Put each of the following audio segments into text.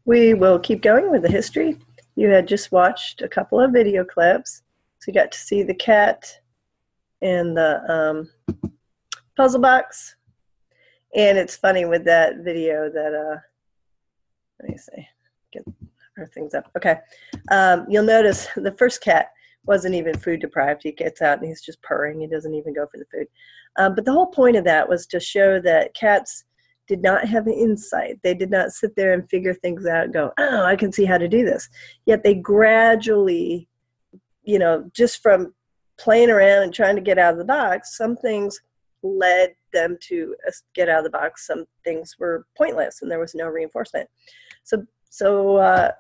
We will keep going with the history. You had just watched a couple of video clips. So you got to see the cat and the puzzle box. And it's funny with that video that, let me see, get our things up. Okay. You'll notice the first cat wasn't even food deprived. He gets out and he's just purring. He doesn't even go for the food. But the whole point of that was to show that cats did not have insight. They did not sit there and figure things out and go, oh, I can see how to do this. Yet they gradually, just from playing around and trying to get out of the box, some things led them to get out of the box. Some things were pointless and there was no reinforcement. So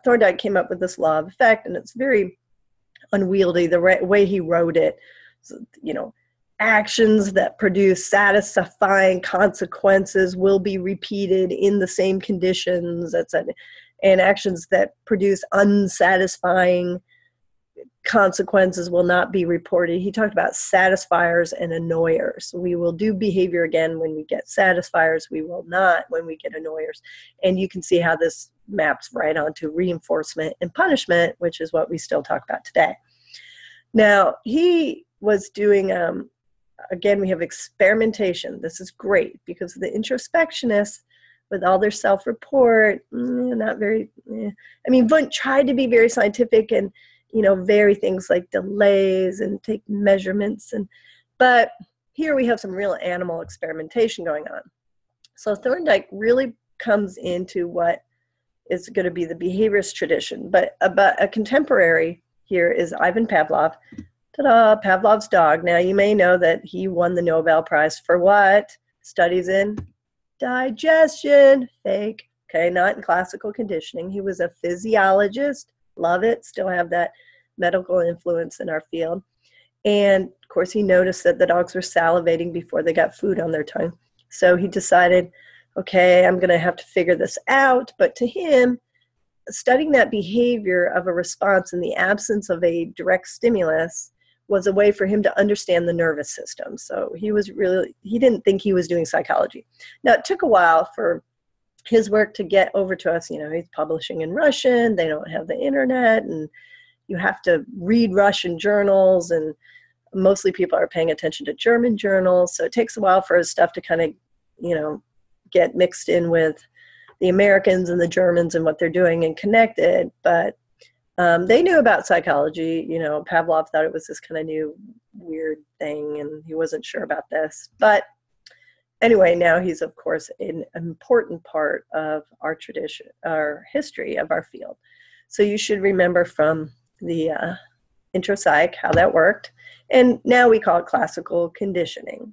Thorndike came up with this law of effect, and it's very unwieldy. The way he wrote it, actions that produce satisfying consequences will be repeated in the same conditions, etc. And actions that produce unsatisfying consequences will not be reported. He talked about satisfiers and annoyers. We will do behavior again when we get satisfiers. We will not when we get annoyers. And you can see how this maps right onto reinforcement and punishment, which is what we still talk about today. Now, he was doing, again, we have experimentation. This is great because the introspectionists, with all their self-report, Wundt tried to be very scientific and, vary things like delays and take measurements. But here we have some real animal experimentation going on. So Thorndike really comes into what is going to be the behaviorist tradition. But a contemporary here is Ivan Pavlov. Ta-da, Pavlov's dog. Now, you may know that he won the Nobel Prize for what? Studies in digestion. Fake. Okay, not in classical conditioning. He was a physiologist. Love it. Still have that medical influence in our field. And, of course, he noticed that the dogs were salivating before they got food on their tongue. So he decided, okay, I'm going to have to figure this out. But to him, studying that behavior of a response in the absence of a direct stimulus was a way for him to understand the nervous system. So he didn't think he was doing psychology. Now, it took a while for his work to get over to us. He's publishing in Russian. They don't have the internet, and you have to read Russian journals, and mostly people are paying attention to German journals. So it takes a while for his stuff to kind of, get mixed in with the Americans and the Germans and what they're doing and connected. But they knew about psychology. Pavlov thought it was this kind of new weird thing, and he wasn't sure about this. But anyway, now he's, of course, an important part of our tradition, our history of our field. So you should remember from the intro psych how that worked. And now we call it classical conditioning.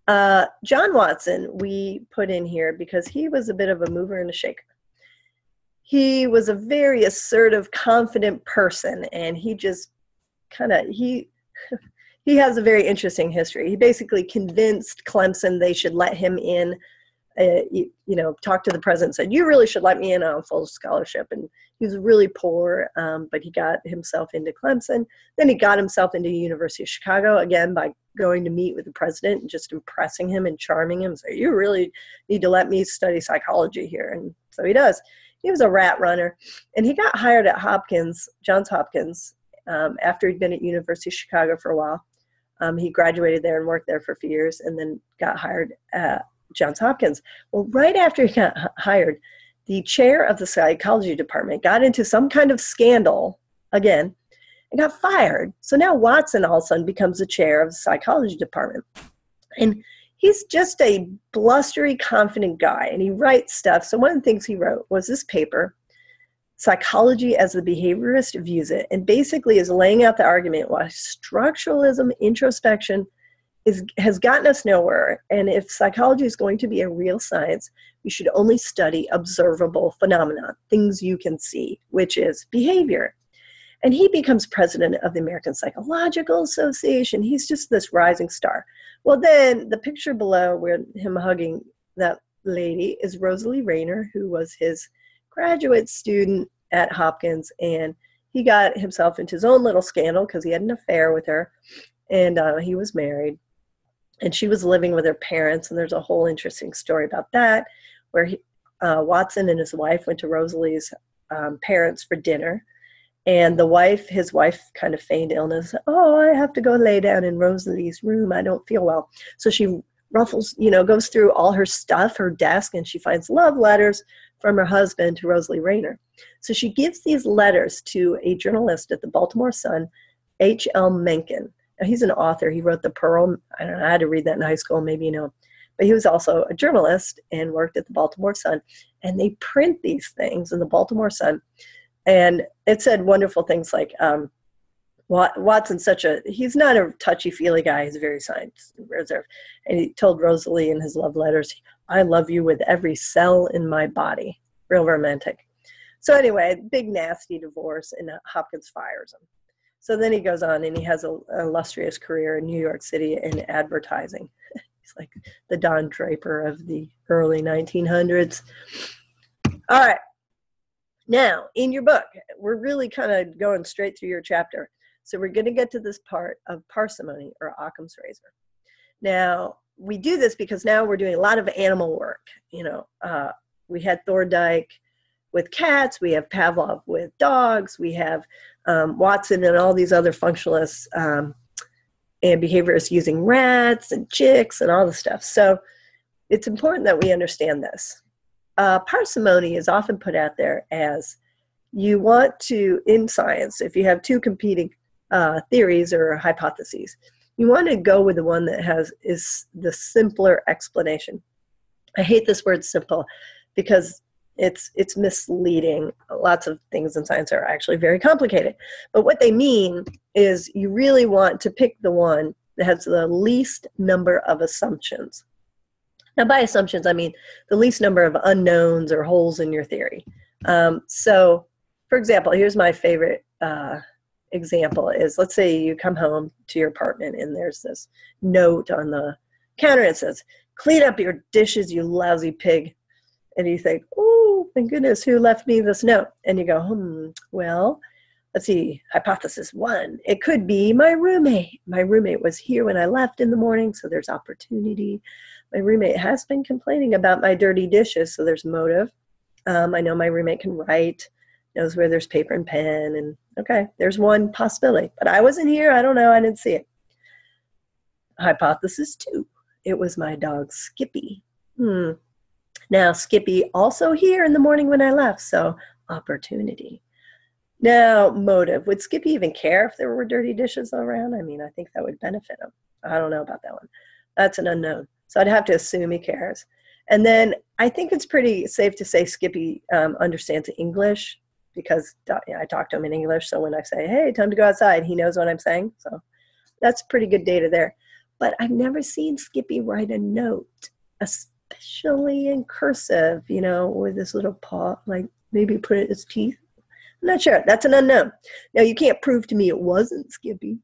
John Watson, we put in here because he was a bit of a mover and a shaker. He was a very assertive, confident person, and he just he has a very interesting history. He basically convinced Clemson they should let him in, talked to the president, said, you really should let me in on full scholarship. And he was really poor, but he got himself into Clemson. Then he got himself into the University of Chicago, again, by going to meet with the president and just impressing him and charming him. So you really need to let me study psychology here. And so he does. He was a rat runner, and he got hired at Johns Hopkins, after he'd been at University of Chicago for a while. He graduated there and worked there for a few years, and then got hired at Johns Hopkins. Well, right after he got hired, the chair of the psychology department got into some kind of scandal again and got fired. So now Watson all of a sudden becomes the chair of the psychology department. And he's just a blustery, confident guy, and he writes stuff. So one of the things he wrote was this paper, Psychology as the Behaviorist Views It, and basically is laying out the argument why structuralism, introspection, has gotten us nowhere. And if psychology is going to be a real science, we should only study observable phenomena, things you can see, which is behavior. And he becomes president of the American Psychological Association. He's just this rising star. Well, then the picture below where him hugging that lady is Rosalie Rayner, who was his graduate student at Hopkins. And he got himself into his own little scandal because he had an affair with her. And he was married. And she was living with her parents. And there's a whole interesting story about that, where Watson and his wife went to Rosalie's parents for dinner. And his wife kind of feigned illness. Oh, I have to go lay down in Rosalie's room. I don't feel well. So she ruffles, goes through all her stuff, her desk, and she finds love letters from her husband to Rosalie Rayner. So she gives these letters to a journalist at the Baltimore Sun, H.L. Mencken. Now, he's an author. He wrote The Pearl. I don't know, I had to read that in high school, maybe you know. But he was also a journalist and worked at the Baltimore Sun. And they print these things in the Baltimore Sun. And it said wonderful things like, Watson's he's not a touchy-feely guy. He's very science reserved. And he told Rosalie in his love letters, I love you with every cell in my body. Real romantic. So anyway, big nasty divorce, and Hopkins fires him. So then he goes on and he has an illustrious career in New York City in advertising. He's like the Don Draper of the early 1900s. All right. Now, in your book, we're really kind of going straight through your chapter. So we're going to get to this part of parsimony, or Occam's razor. Now, we do this because now we're doing a lot of animal work. We had Thorndike with cats. We have Pavlov with dogs. We have Watson and all these other functionalists and behaviorists using rats and chicks and all the stuff. So it's important that we understand this. Parsimony is often put out there as you want to, in science, if you have two competing theories or hypotheses, you want to go with the one that is the simpler explanation. I hate this word simple because it's misleading. Lots of things in science are actually very complicated. But what they mean is you really want to pick the one that has the least number of assumptions. Now, by assumptions, I mean the least number of unknowns or holes in your theory. So, for example, here's my favorite example is, let's say you come home to your apartment and there's this note on the counter that says, clean up your dishes, you lousy pig. And you think, oh, thank goodness, who left me this note? And you go, well, let's see, hypothesis one, it could be my roommate. My roommate was here when I left in the morning, so there's opportunity. My roommate has been complaining about my dirty dishes, so there's motive. I know my roommate can write, knows where there's paper and pen, and okay, there's one possibility. But I wasn't here, I don't know, I didn't see it. Hypothesis two, it was my dog Skippy. Now, Skippy also here in the morning when I left, so opportunity. Now, motive. Would Skippy even care if there were dirty dishes around? I mean, I think that would benefit him. I don't know about that one. That's an unknown. So I'd have to assume he cares. And then I think it's pretty safe to say Skippy understands English because I talk to him in English. So when I say, hey, time to go outside, he knows what I'm saying. So that's pretty good data there. But I've never seen Skippy write a note, especially in cursive, with this little paw, like maybe put it in his teeth. I'm not sure. That's an unknown. Now, you can't prove to me it wasn't Skippy.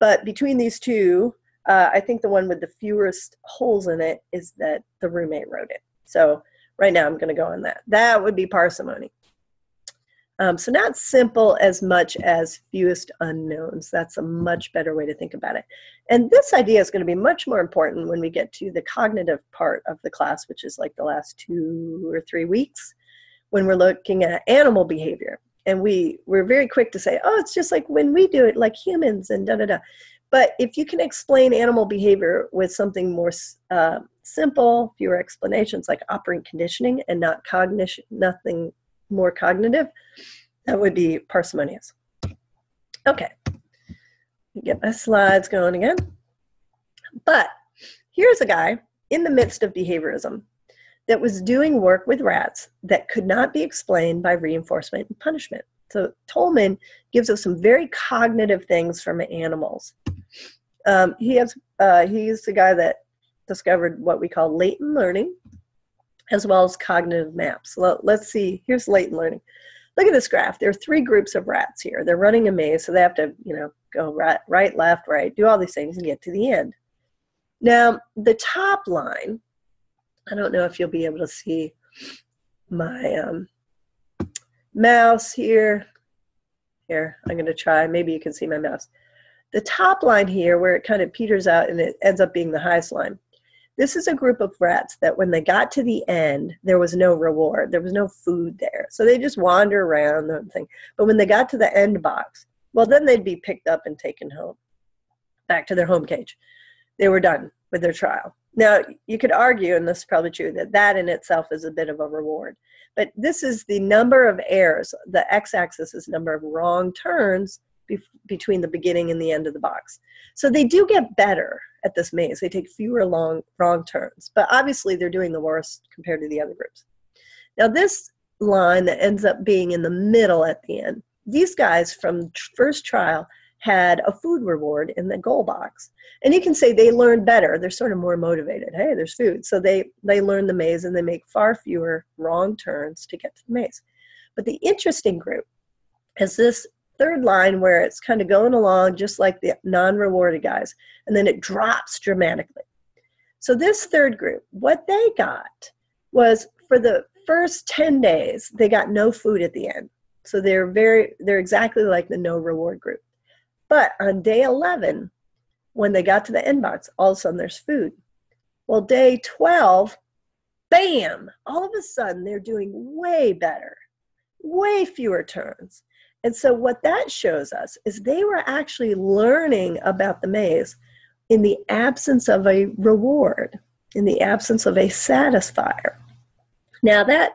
But between these two, I think the one with the fewest holes in it is that the roommate wrote it. So right now I'm going to go on that. That would be parsimony. So not simple as much as fewest unknowns. That's a much better way to think about it. And this idea is going to be much more important when we get to the cognitive part of the class, which is like the last 2 or 3 weeks, when we're looking at animal behavior. And we're very quick to say, oh, it's just like when we do it like humans and da-da-da. But if you can explain animal behavior with something more simple, fewer explanations like operant conditioning and not cognition, nothing more cognitive, that would be parsimonious. Okay, get my slides going again. But here's a guy in the midst of behaviorism that was doing work with rats that could not be explained by reinforcement and punishment. So Tolman gives us some very cognitive things from animals. He's the guy that discovered what we call latent learning, as well as cognitive maps. Let's see, here's latent learning. Look at this graph. There are 3 groups of rats here. They're running a maze, so they have to, go right, left, right, do all these things and get to the end. Now, the top line, I don't know if you'll be able to see my mouse here. Here, I'm going to try. Maybe you can see my mouse. The top line here, where it kind of peters out and it ends up being the highest line, This is a group of rats that when they got to the end, there was no reward. There was no food there. So they just wander around and thing. But when they got to the end box, well, then they'd be picked up and taken home, back to their home cage. They were done with their trial. Now, you could argue, and this is probably true, that that in itself is a bit of a reward. But this is the number of errors. The x-axis is the number of wrong turns between the beginning and the end of the box. So they do get better at this maze. They take fewer wrong turns. But obviously, they're doing the worst compared to the other groups. Now, this line that ends up being in the middle at the end, these guys from first trial had a food reward in the goal box. And you can say they learned better. They're sort of more motivated. Hey, there's food. So they learn the maze and they make far fewer wrong turns to get to the maze. But the interesting group is this third line where it's kind of going along just like the non-rewarded guys, and then it drops dramatically. So this third group, what they got was for the first 10 days, they got no food at the end. So they're exactly like the no reward group. But on day 11, when they got to the end box, all of a sudden there's food. Well, day 12, bam, all of a sudden they're doing way better, way fewer turns. And so what that shows us is they were actually learning about the maze in the absence of a reward, in the absence of a satisfier. Now that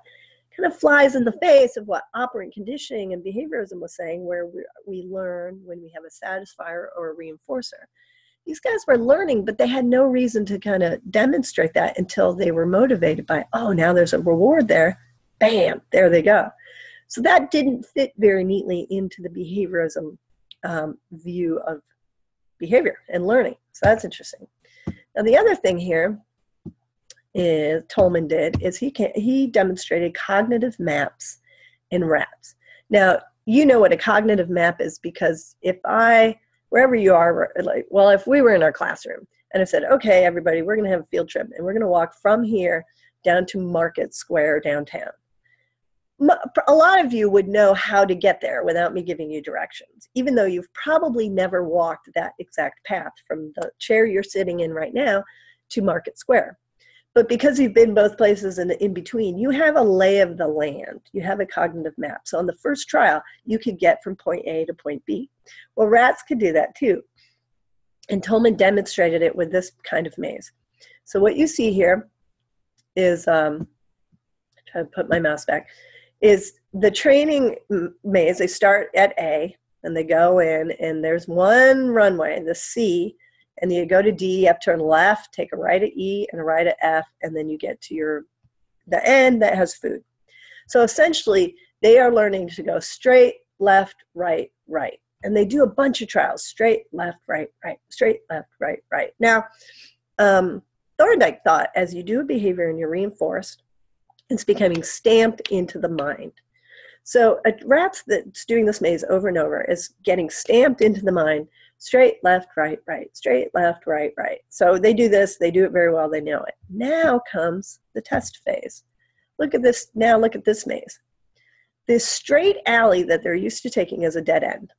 kind of flies in the face of what operant conditioning and behaviorism was saying, where we learn when we have a satisfier or a reinforcer. These guys were learning, but they had no reason to kind of demonstrate that until they were motivated by, oh, now there's a reward there. Bam, there they go. So that didn't fit very neatly into the behaviorism view of behavior and learning. So that's interesting. Now the other thing here is Tolman did is he demonstrated cognitive maps in rats. Now you know what a cognitive map is, because wherever you are, like, well, if we were in our classroom and I said, okay, everybody, we're going to have a field trip and we're going to walk from here down to Market Square downtown. A lot of you would know how to get there without me giving you directions, even though you've probably never walked that exact path from the chair you're sitting in right now to Market Square. But because you've been both places and in between, you have a lay of the land. You have a cognitive map. So on the first trial, you could get from point A to point B. Well, rats could do that too. And Tolman demonstrated it with this kind of maze. So what you see here is, try to put my mouse back, is the training maze. They start at A and they go in, and there's one runway, the C, and you go to D, you have to turn left, take a right at E and a right at F, and then you get to the end that has food. So essentially, they are learning to go straight, left, right, right. And they do a bunch of trials, straight, left, right, right, straight, left, right, right. Now, Thorndike thought as you do a behavior and you're reinforced, it's becoming stamped into the mind. So a rat that's doing this maze over and over is getting stamped into the mind, straight, left, right, right, straight, left, right, right. So they do this, they do it very well, they know it. Now comes the test phase. Look at this, now look at this maze. This straight alley that they're used to taking is a dead end.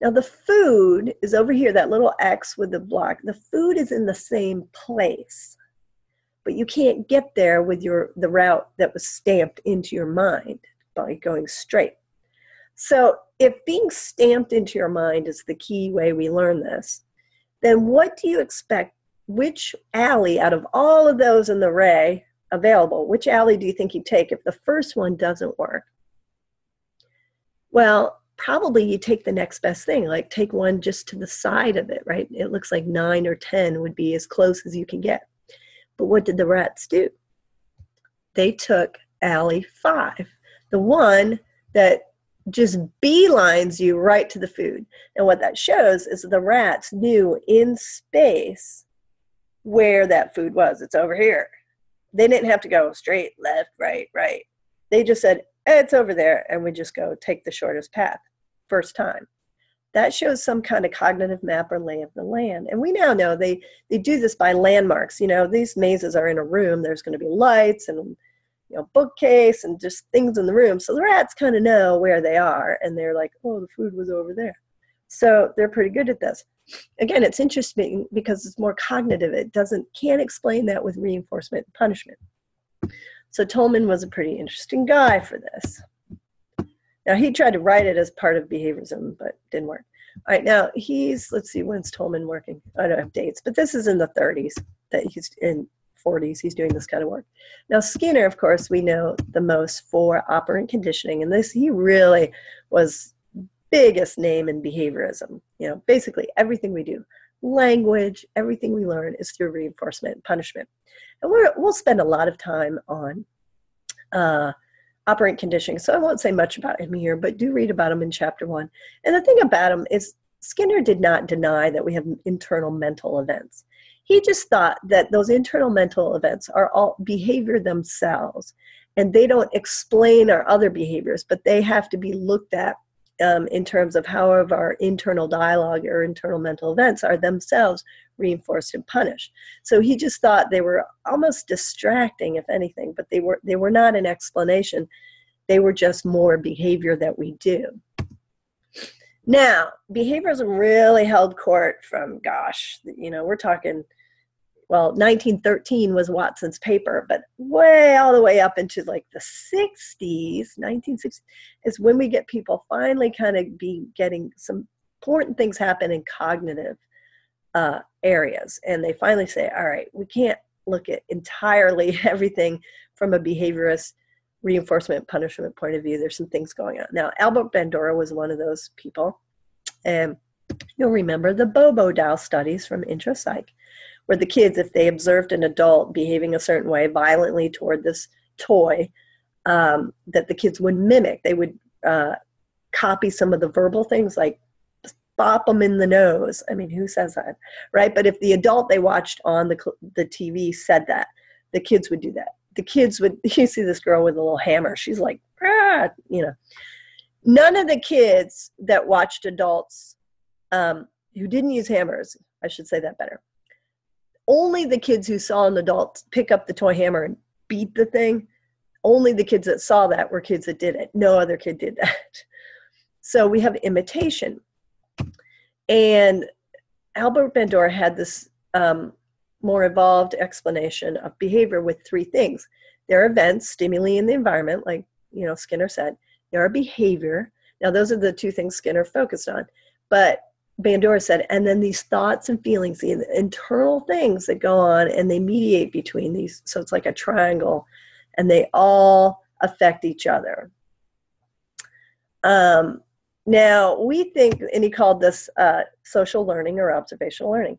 Now the food is over here, that little X with the block. The food is in the same place, but you can't get there with the route that was stamped into your mind by going straight. So if being stamped into your mind is the key way we learn this, then what do you expect? Which alley out of all of those in the array available, which alley do you think you take if the first one doesn't work? Well, probably you take the next best thing, like take one just to the side of it, right? It looks like 9 or 10 would be as close as you can get. But what did the rats do? They took alley 5, the one that just beelines you right to the food. And what that shows is the rats knew in space where that food was. It's over here. They didn't have to go straight, left, right, right. They just said, it's over there, and we just go take the shortest path first time. That shows some kind of cognitive map or lay of the land. And we now know they do this by landmarks. You know, these mazes are in a room. There's going to be lights and, you know, bookcase and just things in the room. So the rats kind of know where they are, and they're like, oh, the food was over there. So they're pretty good at this. Again, it's interesting because it's more cognitive. It can't explain that with reinforcement and punishment. So Tolman was a pretty interesting guy for this. Now, he tried to write it as part of behaviorism, but didn't work. All right, now let's see, when's Tolman working? I don't have dates, but this is in the 30s, that he's in 40s, he's doing this kind of work. Now, Skinner, of course, we know the most for operant conditioning, and he really was biggest name in behaviorism. Basically everything we do, language, everything we learn is through reinforcement and punishment. And we'll spend a lot of time on operant conditioning, so I won't say much about him here, but do read about him in chapter 1. And the thing about him is Skinner did not deny that we have internal mental events. He just thought that those internal mental events are all behavior themselves, and they don't explain our other behaviors, but they have to be looked at in terms of how our internal dialogue or internal mental events are themselves reinforced and punished. So he just thought they were almost distracting, if anything, but they were not an explanation. They were just more behavior that we do. Now, behaviorism really held court from, we're talking, 1913 was Watson's paper, but way all the way up into like the 60s, 1960s, is when we get people finally kind of getting some important things happen in cognitive areas. And they finally say, all right, we can't look at entirely everything from a behaviorist reinforcement punishment point of view. There's some things going on. Now, Albert Bandura was one of those people. And you'll remember the Bobo doll studies from Intro Psych, where the kids, if they observed an adult behaving a certain way violently toward this toy, that the kids would mimic. They would copy some of the verbal things, like bop them in the nose. I mean, who says that, right? But if the adult they watched on the TV said that, the kids would do that. The kids would, you see this girl with a little hammer. She's like, None of the kids that watched adults who didn't use hammers, I should say that better, only the kids who saw an adult pick up the toy hammer and beat the thing, only the kids that saw that were kids that did it. No other kid did that. So we have imitation. And Albert Bandura had this more evolved explanation of behavior with 3 things. There are events, stimuli in the environment, like Skinner said. There are behavior. Now, those are the 2 things Skinner focused on. But Bandura said, and then these thoughts and feelings, the internal things that go on, and they mediate between these. So it's like a triangle, and they all affect each other. Now, we think, and he called this social learning or observational learning.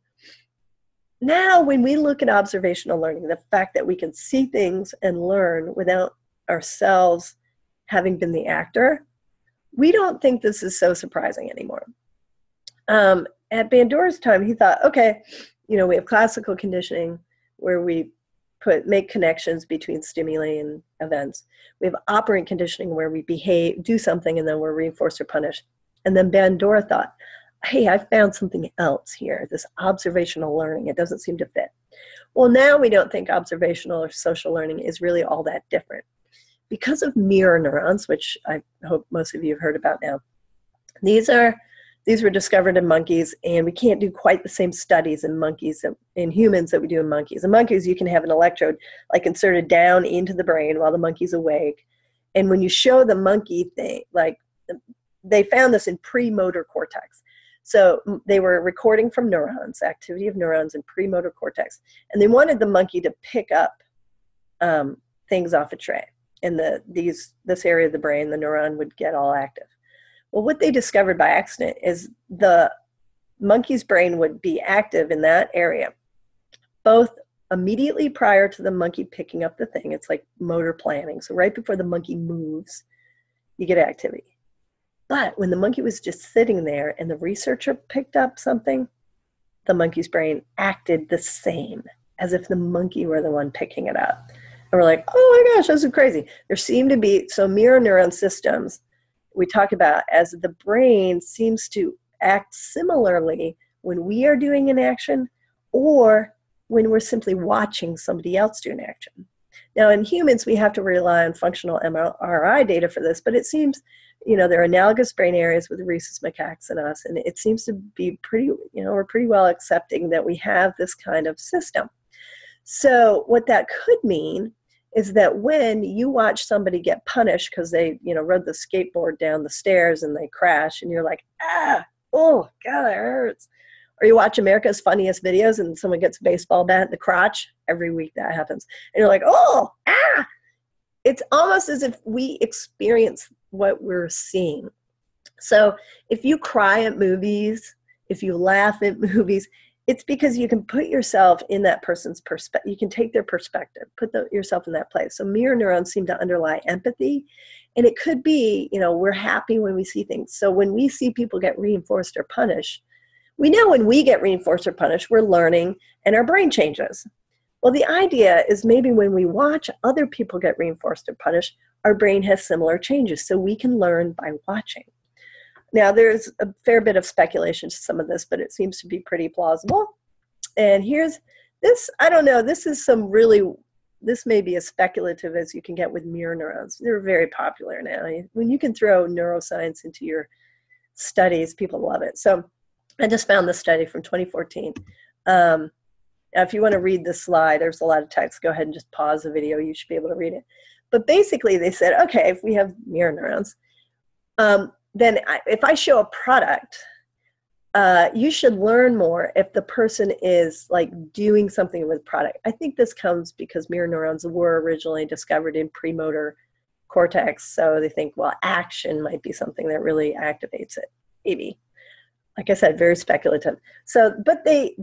Now, when we look at observational learning, the fact that we can see things and learn without ourselves having been the actor, we don't think this is so surprising anymore. At Bandura's time, he thought, okay, we have classical conditioning where we make connections between stimuli and events. We have operant conditioning where we do something, and then we're reinforced or punished. And then Bandura thought, hey, I found something else here, this observational learning. It doesn't seem to fit. Well, now we don't think observational or social learning is really all that different. Because of mirror neurons, which I hope most of you have heard about now, these were discovered in monkeys, and we can't do quite the same studies in monkeys, in humans, that we do in monkeys. In monkeys, you can have an electrode like inserted down into the brain while the monkey's awake. And when you show the monkey thing, like they found this in premotor cortex. So they were recording from neurons, activity of neurons in premotor cortex. And they wanted the monkey to pick up things off a tray. And this area of the brain, the neuron would get all active. Well, what they discovered by accident is the monkey's brain would be active in that area, both immediately prior to the monkey picking up the thing. It's like motor planning. So right before the monkey moves, you get activity. But when the monkey was just sitting there and the researcher picked up something, the monkey's brain acted the same, as if the monkey were the one picking it up. And we're like, oh my gosh, this is crazy. There seem to be, so mirror neuron systems, we talk about as the brain seems to act similarly when we are doing an action or when we're simply watching somebody else do an action. Now in humans, we have to rely on functional MRI data for this, but it seems you know, there are analogous brain areas with rhesus macaques and us, and it seems to be pretty, you know, we're pretty well accepting that we have this kind of system. So what that could mean is that when you watch somebody get punished because they, you know, rode the skateboard down the stairs and they crash, and you're like, ah, oh, God, it hurts. Or you watch America's Funniest Videos and someone gets a baseball bat in the crotch. Every week that happens. And you're like, oh, ah. It's almost as if we experience what we're seeing. So if you cry at movies, if you laugh at movies, it's because you can put yourself in that person's perspective. You can take their perspective, put yourself in that place. So mirror neurons seem to underlie empathy. And it could be, you know, we're happy when we see things. So when we see people get reinforced or punished, we know when we get reinforced or punished, we're learning and our brain changes. Well, the idea is maybe when we watch other people get reinforced or punished, our brain has similar changes, so we can learn by watching. Now, there's a fair bit of speculation to some of this, but it seems to be pretty plausible. And here's this, I don't know, this is some really, this may be as speculative as you can get with mirror neurons. They're very popular now. When you can throw neuroscience into your studies, people love it. So I just found this study from 2014. Now, if you want to read this slide, there's a lot of text. Go ahead and just pause the video. You should be able to read it. But basically, they said, okay, if we have mirror neurons, then if I show a product, you should learn more if the person is like doing something with the product. I think this comes because mirror neurons were originally discovered in premotor cortex. So they think, well, action might be something that really activates it. Maybe. Like I said, very speculative. So, but they,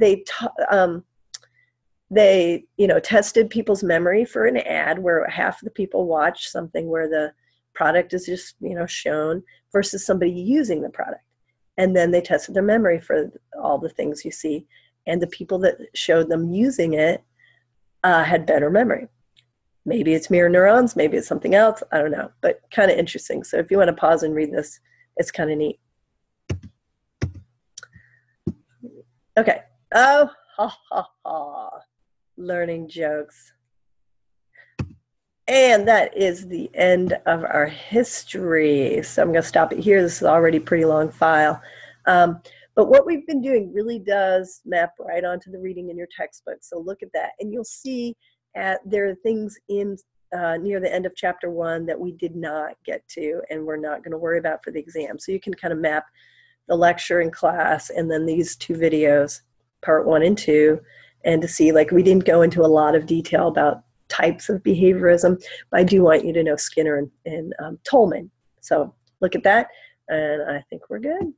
you know, tested people's memory for an ad where half of the people watch something where the product is just, you know, shown versus somebody using the product. And then they tested their memory for all the things you see. And the people that showed them using it had better memory. Maybe it's mirror neurons, maybe it's something else. I don't know, but kind of interesting. So if you want to pause and read this, it's kind of neat. Okay. Oh, ha, ha, ha. Learning jokes. And that is the end of our history. So I'm going to stop it here. This is already a pretty long file. But what we've been doing really does map right onto the reading in your textbook. So look at that. And you'll see there are things in near the end of chapter 1 that we did not get to and we're not going to worry about for the exam. So you can kind of map the lecture in class and then these two videos, part 1 and 2, and to see, like, we didn't go into a lot of detail about types of behaviorism, but I do want you to know Skinner and Tolman. So look at that, and I think we're good.